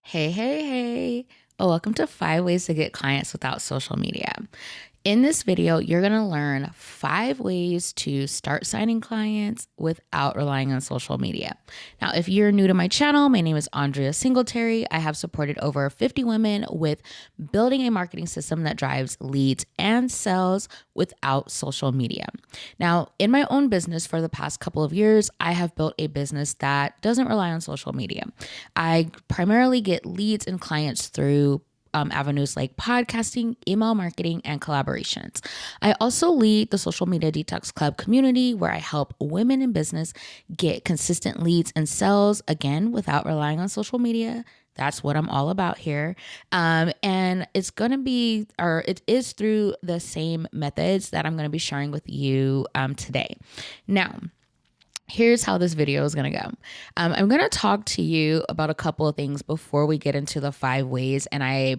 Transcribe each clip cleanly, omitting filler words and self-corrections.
Hey, hey, hey. Welcome to 5 ways to get clients without social media. In this video, you're going to learn 5 ways to start signing clients without relying on social media. Now, if you're new to my channel, my name is Andria Singletary. I have supported over 50 women with building a marketing system that drives leads and sales without social media. Now, in my own business for the past couple of years, I have built a business that doesn't rely on social media. I primarily get leads and clients through avenues like podcasting, email marketing, and collaborations. I also lead the Social Media Detox Club community where I help women in business get consistent leads and sales, again, without relying on social media. That's what I'm all about here. And it's going to be, or it is through the same methods that I'm going to be sharing with you today. Now, here's how this video is going to go. I'm going to talk to you about a couple of things before we get into the 5 ways. And I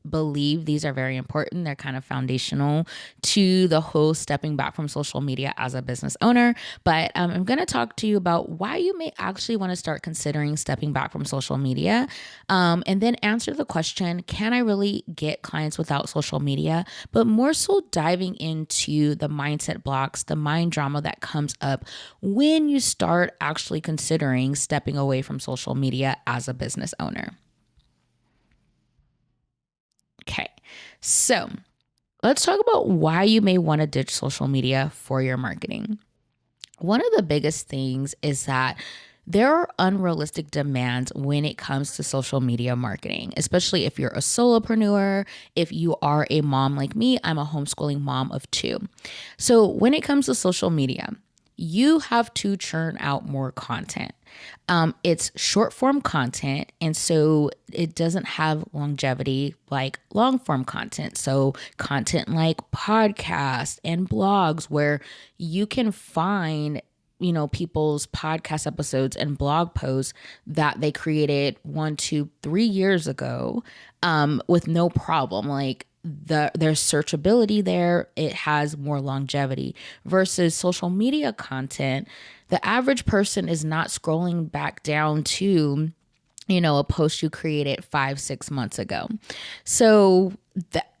believe these are very important. They're kind of foundational to the whole stepping back from social media as a business owner. But I'm going to talk to you about why you may actually want to start considering stepping back from social media. And then answer the question, can I really get clients without social media? But more so diving into the mindset blocks, the mind drama that comes up when you start actually considering stepping away from social media as a business owner. Okay, so let's talk about why you may want to ditch social media for your marketing. One of the biggest things is that there are unrealistic demands when it comes to social media marketing, especially if you're a solopreneur, if you are a mom like me. I'm a homeschooling mom of two. So when it comes to social media, you have to churn out more content. It's short form content, and so it doesn't have longevity like long form content. So content like podcasts and blogs where you can find people's podcast episodes and blog posts that they created 1, 2, 3 years ago with no problem. Like there's searchability there. It has more longevity versus social media content. The average person is not scrolling back down to a post you created 5, 6 months ago. So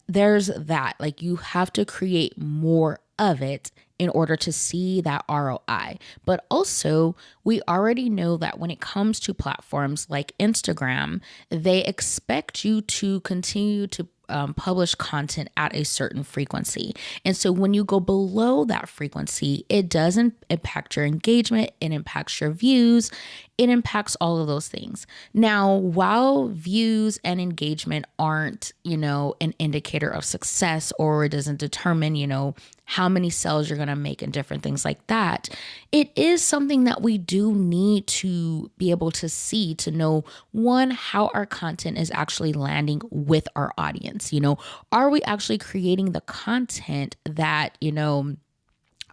there's that. Like you have to create more of it in order to see that ROI. But also, we already know that when it comes to platforms like Instagram, they expect you to continue to publish content at a certain frequency. And so when you go below that frequency, it doesn't impact your engagement, it impacts your views, it impacts all of those things. Now, while views and engagement aren't, an indicator of success, or it doesn't determine, how many sales you're going to make and different things like that, it is something that we do need to be able to see to know, one, how our content is actually landing with our audience. Are we actually creating the content that,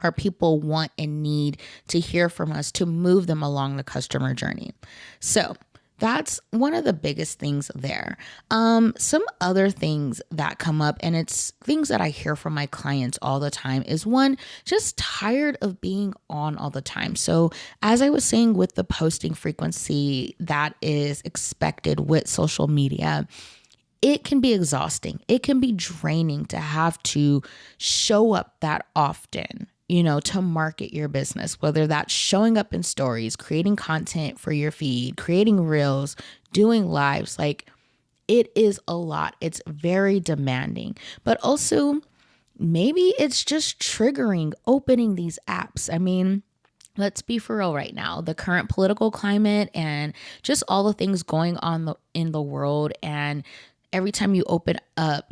our people want and need to hear from us to move them along the customer journey? So that's one of the biggest things there. Some other things that come up, and it's things that I hear from my clients all the time, is one, just tired of being on all the time. So as I was saying, with the posting frequency that is expected with social media, it can be exhausting. It can be draining to have to show up that often, to market your business, whether that's showing up in stories, creating content for your feed, creating reels, doing lives. Like, it is a lot. It's very demanding, but also maybe it's just triggering opening these apps. I mean, let's be for real right now. The current political climate and just all the things going on in the world, and every time you open up,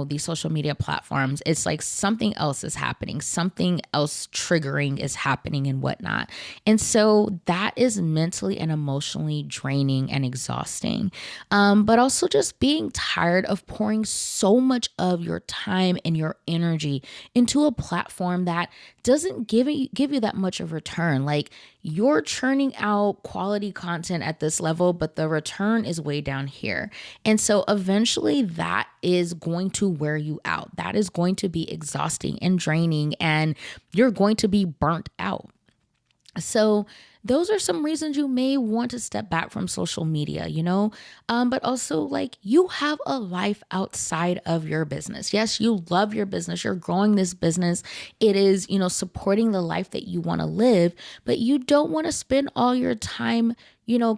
these social media platforms, it's like something else is happening, something else triggering is happening and whatnot. And so that is mentally and emotionally draining and exhausting. But also just being tired of pouring so much of your time and your energy into a platform that doesn't give you that much of return. Like, you're churning out quality content at this level, but the return is way down here. And so eventually that is going to wear you out. That is going to be exhausting and draining, and you're going to be burnt out. So those are some reasons you may want to step back from social media, but also like you have a life outside of your business. Yes, you love your business. You're growing this business. It is, supporting the life that you want to live, but you don't want to spend all your time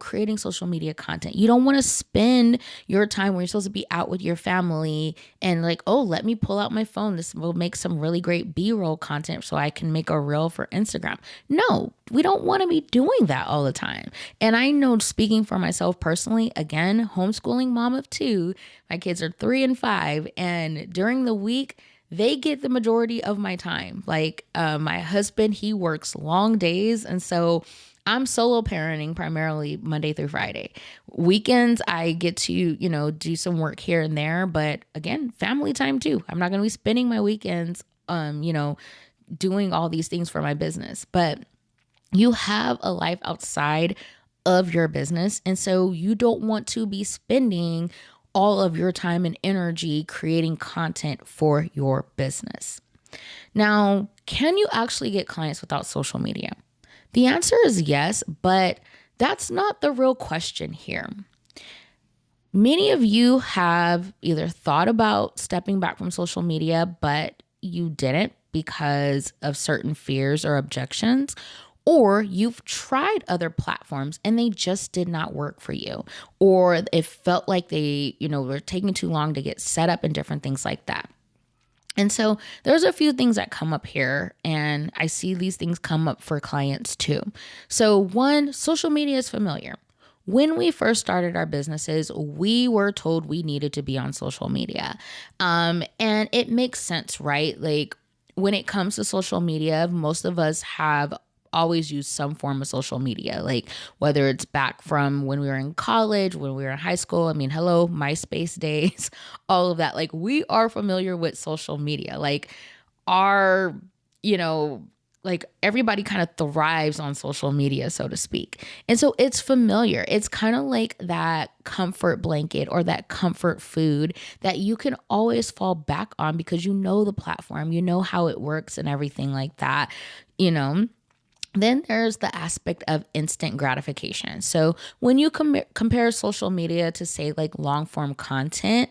creating social media content. You don't want to spend your time where you're supposed to be out with your family and like, oh, let me pull out my phone. This will make some really great B-roll content so I can make a reel for Instagram. No, we don't want to be doing that all the time. And I know, speaking for myself personally, again, homeschooling mom of two, my kids are 3 and 5, and during the week, they get the majority of my time. Like my husband, he works long days. And so I'm solo parenting primarily Monday through Friday. Weekends, I get to, do some work here and there. But again, family time too. I'm not going to be spending my weekends, doing all these things for my business. But you have a life outside of your business. And so you don't want to be spending all of your time and energy creating content for your business. Now, can you actually get clients without social media? The answer is yes, but that's not the real question here. Many of you have either thought about stepping back from social media, but you didn't because of certain fears or objections, or you've tried other platforms and they just did not work for you, or it felt like they, were taking too long to get set up and different things like that. And so there's a few things that come up here, and I see these things come up for clients too. So one, social media is familiar. When we first started our businesses, we were told we needed to be on social media. And it makes sense, right? Like when it comes to social media, most of us have always used some form of social media, like whether it's back from when we were in college, when we were in high school. I mean, hello, MySpace days, all of that. Like we are familiar with social media. Like our, like everybody kind of thrives on social media, so to speak. And so it's familiar. It's kind of like that comfort blanket or that comfort food that you can always fall back on because you know the platform, you know how it works and everything like that, Then there's the aspect of instant gratification. So when you compare social media to, say, like long form content,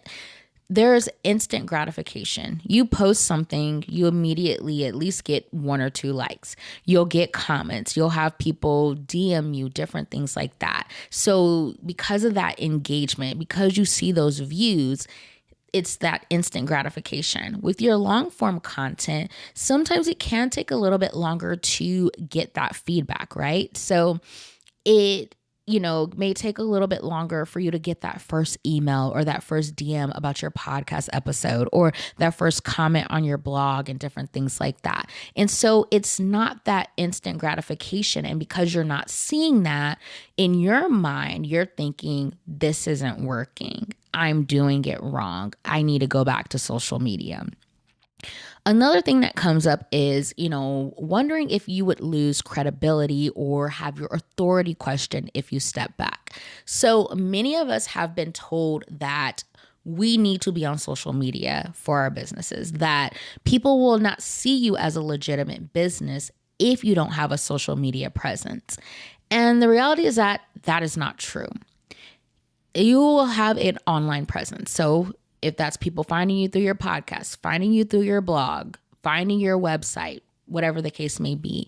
there's instant gratification. You post something, you immediately at least get 1 or 2 likes. You'll get comments. You'll have people DM you, different things like that. So because of that engagement, because you see those views, it's that instant gratification. With your long form content, sometimes it can take a little bit longer to get that feedback, right? So it, may take a little bit longer for you to get that first email or that first DM about your podcast episode or that first comment on your blog and different things like that. And so it's not that instant gratification. And because you're not seeing that in your mind, you're thinking, this isn't working. I'm doing it wrong. I need to go back to social media. Another thing that comes up is, wondering if you would lose credibility or have your authority questioned if you step back. So many of us have been told that we need to be on social media for our businesses, that people will not see you as a legitimate business if you don't have a social media presence. And the reality is that that is not true. You will have an online presence. So if that's people finding you through your podcast, finding you through your blog, finding your website, whatever the case may be.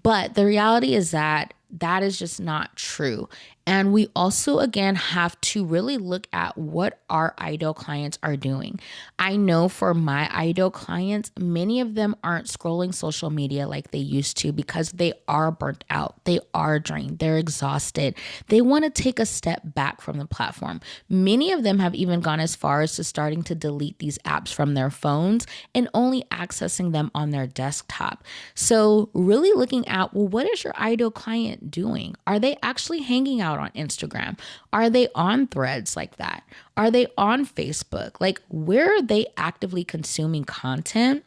But the reality is that that is just not true. And we also, again, have to really look at what our ideal clients are doing. I know for my ideal clients, many of them aren't scrolling social media like they used to because they are burnt out. They are drained. They're exhausted. They want to take a step back from the platform. Many of them have even gone as far as to starting to delete these apps from their phones and only accessing them on their desktop. So really looking at, well, what is your ideal client doing? Are they actually hanging out on Instagram? Are they on threads like that? Are they on Facebook? Like, where are they actively consuming content?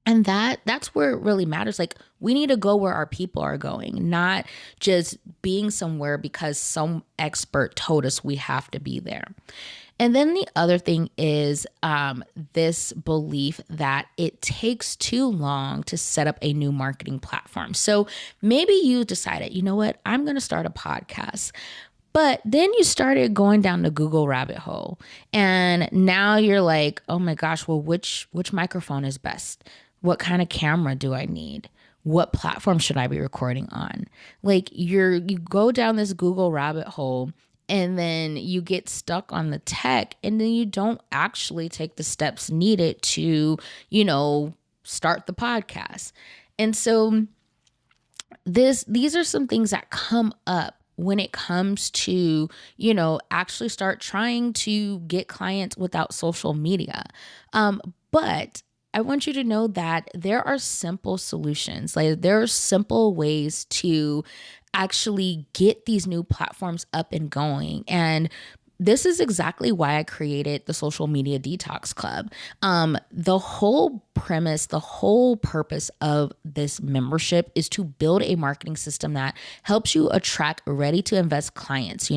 And that's where it really matters. Like, we need to go where our people are going, not just being somewhere because some expert told us we have to be there. And then the other thing is this belief that it takes too long to set up a new marketing platform. So maybe you decided, you know what, I'm going to start a podcast. But then you started going down the Google rabbit hole. And now you're like, oh my gosh, well, which microphone is best? What kind of camera do I need? What platform should I be recording on? Like you go down this Google rabbit hole and then you get stuck on the tech and then you don't actually take the steps needed to, start the podcast. And so these are some things that come up when it comes to, actually start trying to get clients without social media. But I want you to know that there are simple solutions. Like there are simple ways to actually get these new platforms up and going. And this is exactly why I created the Social Media Detox Club. The whole premise, the whole purpose of this membership is to build a marketing system that helps you attract ready to invest clients,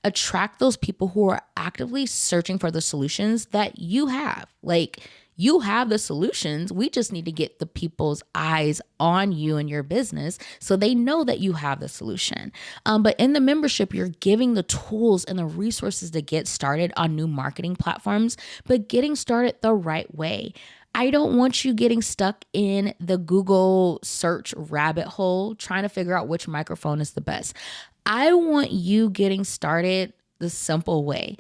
attract those people who are actively searching for the solutions that you have. Like, you have the solutions. We just need to get the people's eyes on you and your business so they know that you have the solution. But in the membership, you're giving the tools and the resources to get started on new marketing platforms, but getting started the right way. I don't want you getting stuck in the Google search rabbit hole trying to figure out which microphone is the best. I want you getting started the simple way.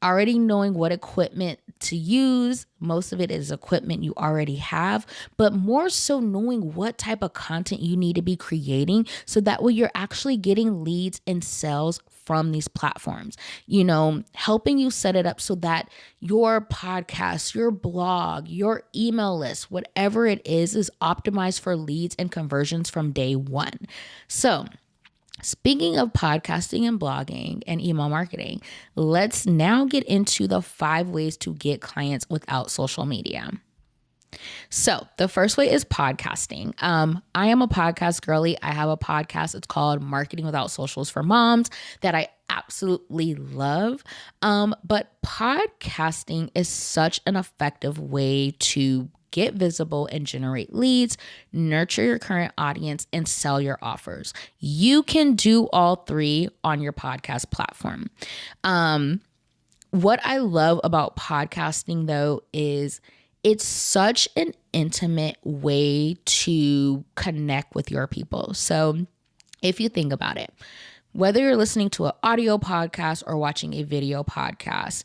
Already knowing what equipment to use. Most of it is equipment you already have, but more so knowing what type of content you need to be creating so that way you're actually getting leads and sales from these platforms, helping you set it up so that your podcast, your blog, your email list, whatever it is optimized for leads and conversions from day one. So speaking of podcasting and blogging and email marketing, let's now get into the 5 ways to get clients without social media. So the first way is podcasting. I am a podcast girly. I have a podcast. It's called Marketing Without Socials for Moms that I absolutely love. But podcasting is such an effective way to get visible and generate leads, nurture your current audience, and sell your offers. You can do all 3 on your podcast platform. What I love about podcasting, though, is it's such an intimate way to connect with your people. So if you think about it, whether you're listening to an audio podcast or watching a video podcast,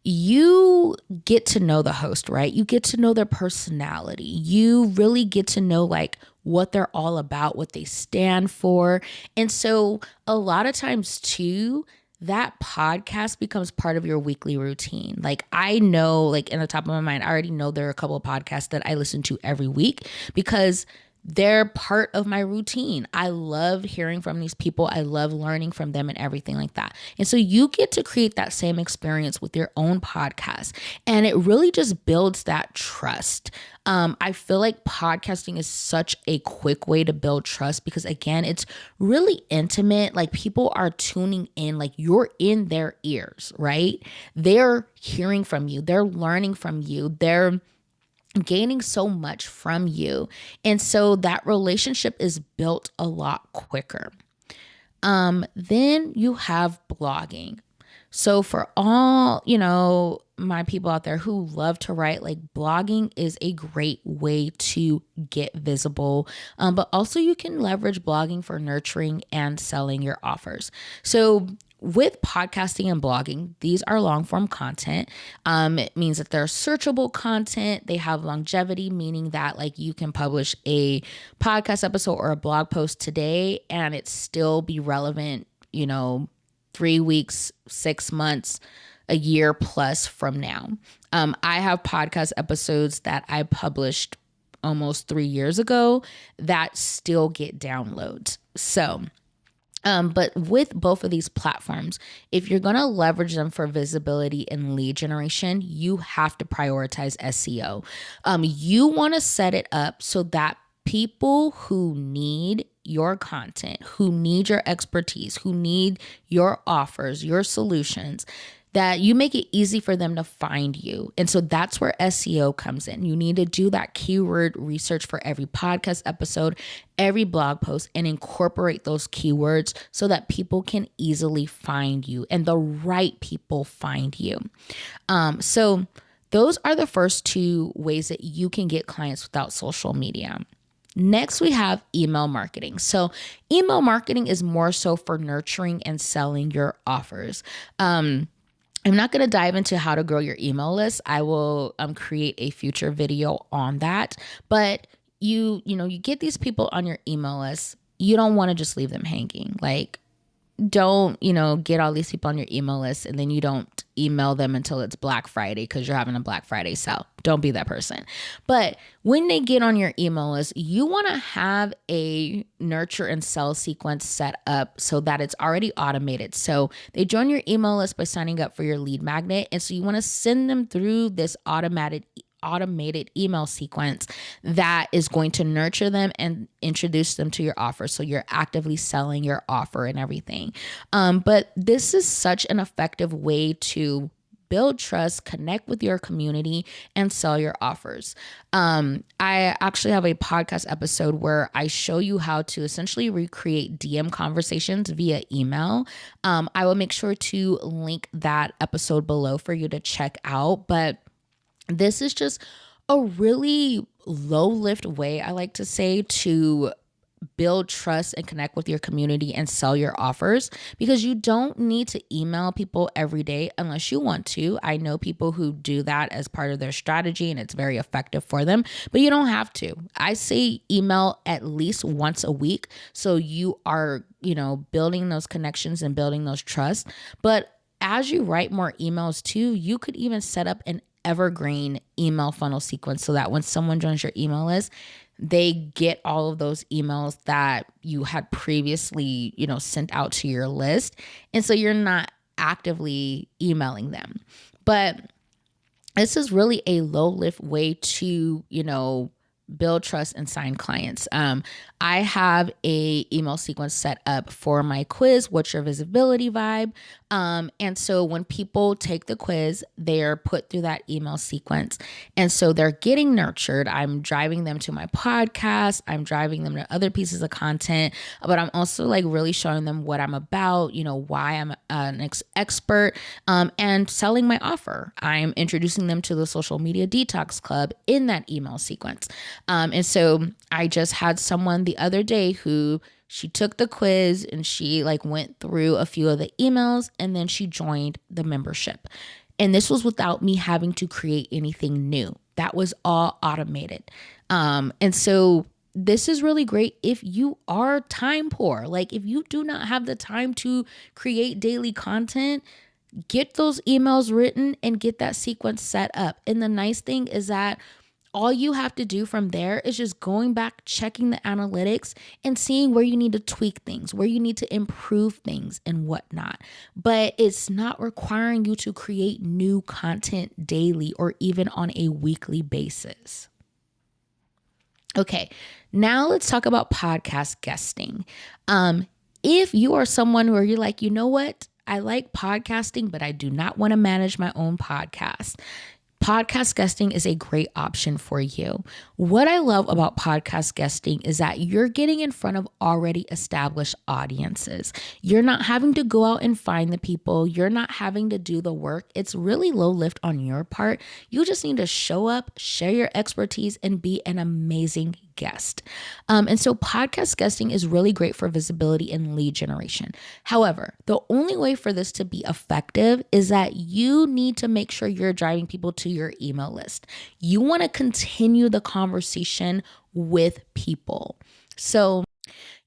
you get to know the host, right? You get to know their personality. You really get to know like what they're all about, what they stand for. And so a lot of times too, that podcast becomes part of your weekly routine. Like I know, like in the top of my mind, I already know there are a couple of podcasts that I listen to every week because they're part of my routine. I love hearing from these people. I love learning from them and everything like that. And so you get to create that same experience with your own podcast. And it really just builds that trust. I feel like podcasting is such a quick way to build trust because again, it's really intimate. Like people are tuning in, like you're in their ears, right? They're hearing from you. They're learning from you. They're gaining so much from you. And so that relationship is built a lot quicker. Then you have blogging. So for all, my people out there who love to write, like blogging is a great way to get visible. But also you can leverage blogging for nurturing and selling your offers. So with podcasting and blogging, these are long form content. It means that they're searchable content. They have longevity, meaning that like you can publish a podcast episode or a blog post today and it still be relevant, 3 weeks, 6 months, a year plus from now. I have podcast episodes that I published almost 3 years ago that still get downloads. So but with both of these platforms, if you're going to leverage them for visibility and lead generation, you have to prioritize SEO. You want to set it up so that people who need your content, who need your expertise, who need your offers, your solutions, that you make it easy for them to find you. And so that's where SEO comes in. You need to do that keyword research for every podcast episode, every blog post, and incorporate those keywords so that people can easily find you and the right people find you. So those are the first two ways that you can get clients without social media. Next, we have email marketing. So email marketing is more so for nurturing and selling your offers. I'm not going to dive into how to grow your email list. I will create a future video on that. But you get these people on your email list. You don't want to just leave them hanging. Like, don't, get all these people on your email list and then you don't email them until it's Black Friday because you're having a Black Friday sale. Don't be that person. But when they get on your email list, you want to have a nurture and sell sequence set up so that it's already automated. So they join your email list by signing up for your lead magnet. And so you want to send them through this automated email sequence that is going to nurture them and introduce them to your offer. So you're actively selling your offer and everything. But this is such an effective way to build trust, connect with your community, and sell your offers. I actually have a podcast episode where I show you how to essentially recreate DM conversations via email. I will make sure to link that episode below for you to check out. But this is just a really low lift way, I like to say, to build trust and connect with your community and sell your offers, because you don't need to email people every day unless you want to. I know people who do that as part of their strategy and it's very effective for them, but you don't have to. I say email at least once a week so you are, building those connections and building those trust. But as you write more emails too, you could even set up an evergreen email funnel sequence so that when someone joins your email list, they get all of those emails that you had previously, sent out to your list. And so you're not actively emailing them. But this is really a low lift way to, build trust and sign clients. I have a email sequence set up for my quiz, What's Your Visibility Vibe? And so when people take the quiz, they're put through that email sequence. And so they're getting nurtured. I'm driving them to my podcast. I'm driving them to other pieces of content, but I'm also really showing them what I'm about, why I'm an expert, and selling my offer. I'm introducing them to the Social Media Detox Club in that email sequence. And so I just had someone the other day who she took the quiz and she went through a few of the emails and then she joined the membership. And this was without me having to create anything new. That was all automated. And so this is really great if you are time poor. If you do not have the time to create daily content, get those emails written and get that sequence set up. And the nice thing is that all you have to do from there is just going back, checking the analytics and seeing where you need to tweak things, where you need to improve things and whatnot. But it's not requiring you to create new content daily or even on a weekly basis. Okay, now let's talk about podcast guesting. If you are someone where you're like, you know what? I like podcasting, but I do not want to manage my own podcast. Podcast guesting is a great option for you. What I love about podcast guesting is that you're getting in front of already established audiences. You're not having to go out and find the people. You're not having to do the work. It's really low lift on your part. You just need to show up, share your expertise, and be an amazing guest. And so podcast guesting is really great for visibility and lead generation. However, the only way for this to be effective is that you need to make sure you're driving people to your email list. You want to continue the conversation with people. So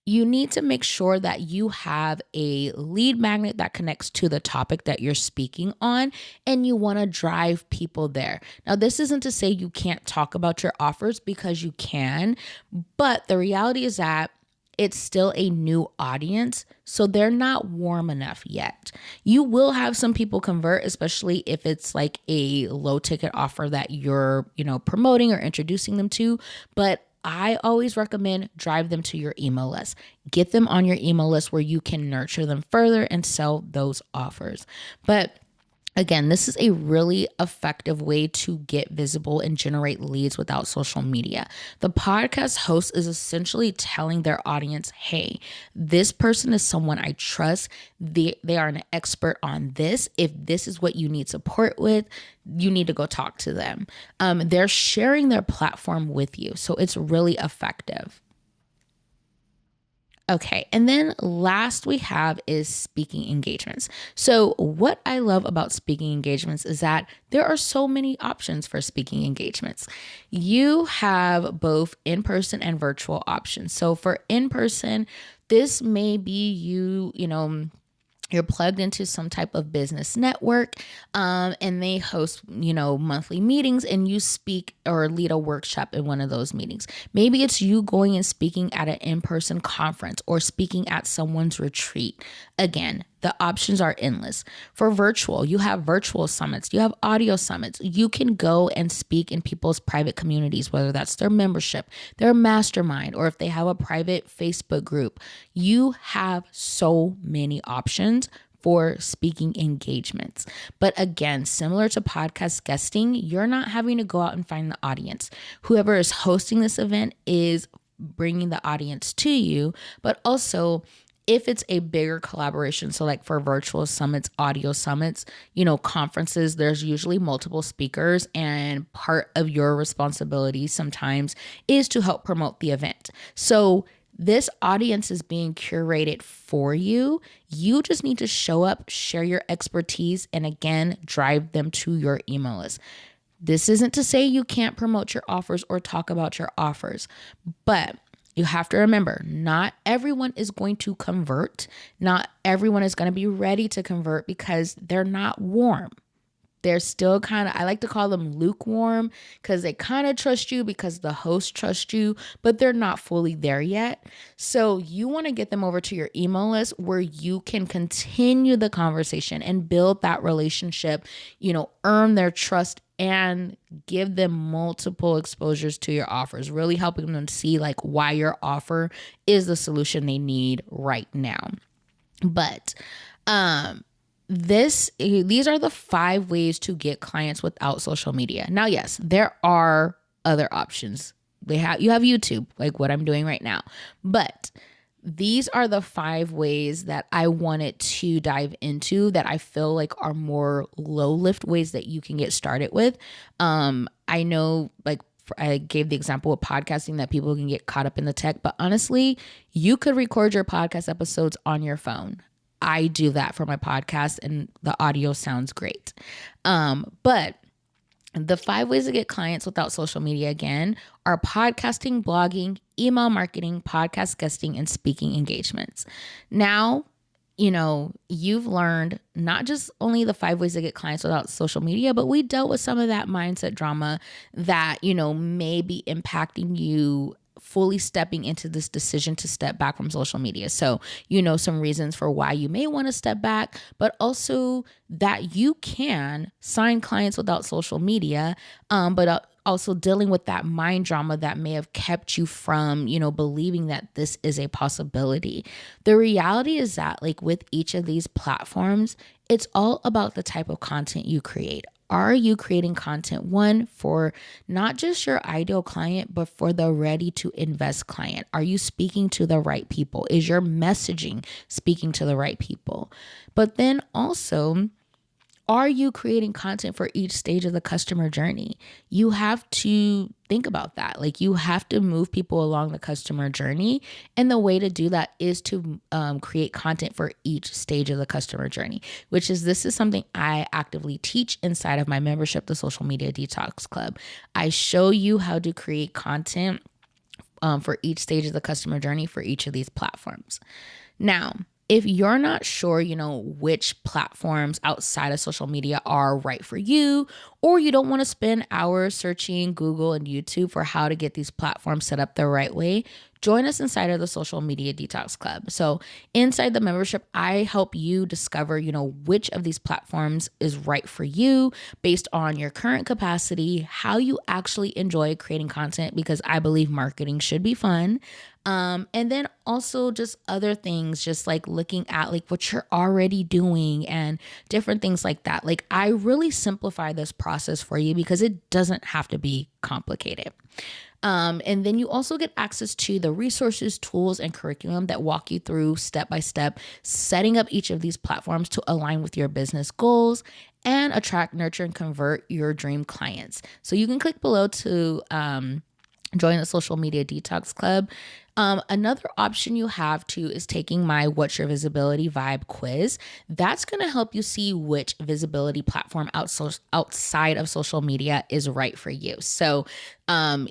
you need to make sure that you have a lead magnet that connects to the topic that you're speaking on, and you want to drive people there. Now, this isn't to say you can't talk about your offers, because you can, but the reality is that it's still a new audience, so they're not warm enough yet. You will have some people convert, especially if it's a low ticket offer that you're, promoting or introducing them to, but I always recommend drive them to your email list. Get them on your email list where you can nurture them further and sell those offers. But Again, this is a really effective way to get visible and generate leads without social media. The podcast host is essentially telling their audience, hey, this person is someone I trust. They are an expert on this. If this is what you need support with, you need to go talk to them. They're sharing their platform with you. So it's really effective. Okay, and then last we have is speaking engagements. So, what I love about speaking engagements is that there are so many options for speaking engagements. You have both in person and virtual options. So, for in person, this may be you're plugged into some type of business network, and they host monthly meetings, and you speak or lead a workshop in one of those meetings. Maybe it's you going and speaking at an in-person conference or speaking at someone's retreat. Again, the options are endless. For virtual, you have virtual summits, you have audio summits. You can go and speak in people's private communities, whether that's their membership, their mastermind, or if they have a private Facebook group. You have so many options for speaking engagements. But again, similar to podcast guesting, you're not having to go out and find the audience. Whoever is hosting this event is bringing the audience to you, but also if it's a bigger collaboration, so like for virtual summits, audio summits, conferences, there's usually multiple speakers, and part of your responsibility sometimes is to help promote the event. So this audience is being curated for you. You just need to show up, share your expertise, and again, drive them to your email list. This isn't to say you can't promote your offers or talk about your offers, but you have to remember, not everyone is going to convert. Not everyone is going to be ready to convert because they're not warm. They're still kind of, I like to call them lukewarm, because they kind of trust you because the host trusts you, but they're not fully there yet. So you want to get them over to your email list where you can continue the conversation and build that relationship, earn their trust and give them multiple exposures to your offers, really helping them see like why your offer is the solution they need right now. But these are the 5 ways to get clients without social media. Now, yes, there are other options. You have YouTube, like what I'm doing right now. But these are the 5 ways that I wanted to dive into that I feel like are more low lift ways that you can get started with. I know, like, I gave the example of podcasting that people can get caught up in the tech, but honestly, you could record your podcast episodes on your phone. I do that for my podcast and the audio sounds great. But the 5 ways to get clients without social media, again, are podcasting, blogging, email marketing, podcast guesting, and speaking engagements. Now, you've learned not just only the 5 ways to get clients without social media, but we dealt with some of that mindset drama that, may be impacting you fully stepping into this decision to step back from social media. So, some reasons for why you may want to step back, but also that you can sign clients without social media, but also dealing with that mind drama that may have kept you from, believing that this is a possibility. The reality is that, like, with each of these platforms, it's all about the type of content you create. Are you creating content, one, for not just your ideal client, but for the ready to invest client? Are you speaking to the right people? Is your messaging speaking to the right people? But then also, are you creating content for each stage of the customer journey? You have to think about that. Like, you have to move people along the customer journey. And the way to do that is to create content for each stage of the customer journey, this is something I actively teach inside of my membership, the Social Media Detox Club. I show you how to create content for each stage of the customer journey for each of these platforms. Now, if you're not sure, which platforms outside of social media are right for you, or you don't want to spend hours searching Google and YouTube for how to get these platforms set up the right way, join us inside of the Social Media Detox Club. So inside the membership, I help you discover, which of these platforms is right for you based on your current capacity, how you actually enjoy creating content, because I believe marketing should be fun. And then also just other things, just like looking at like what you're already doing and different things like that. Like I really simplify this process for you because it doesn't have to be complicated. And then you also get access to the resources, tools, and curriculum that walk you through step by step, setting up each of these platforms to align with your business goals and attract, nurture, and convert your dream clients. So you can click below to join the social media detox club. Another option you have too is taking my What's Your Visibility Vibe quiz. That's going to help you see which visibility platform outside of social media is right for you. So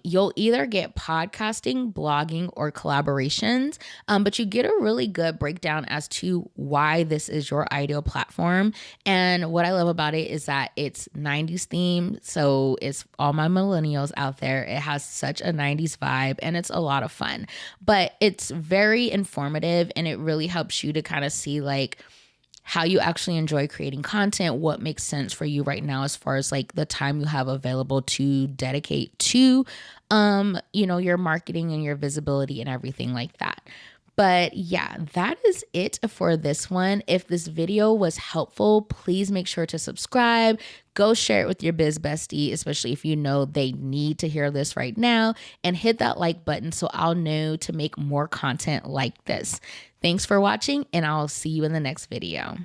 you'll either get podcasting, blogging, or collaborations, but you get a really good breakdown as to why this is your ideal platform. And what I love about it is that it's 90s themed. So it's all my millennials out there. It has such a 90s vibe and it's a lot of fun. But it's very informative and it really helps you to kind of see like how you actually enjoy creating content, what makes sense for you right now as far as like the time you have available to dedicate to your marketing and your visibility and everything like that. But yeah, that is it for this one. If this video was helpful, please make sure to subscribe. Go share it with your biz bestie, especially if you know they need to hear this right now, and hit that like button so I'll know to make more content like this. Thanks for watching, and I'll see you in the next video.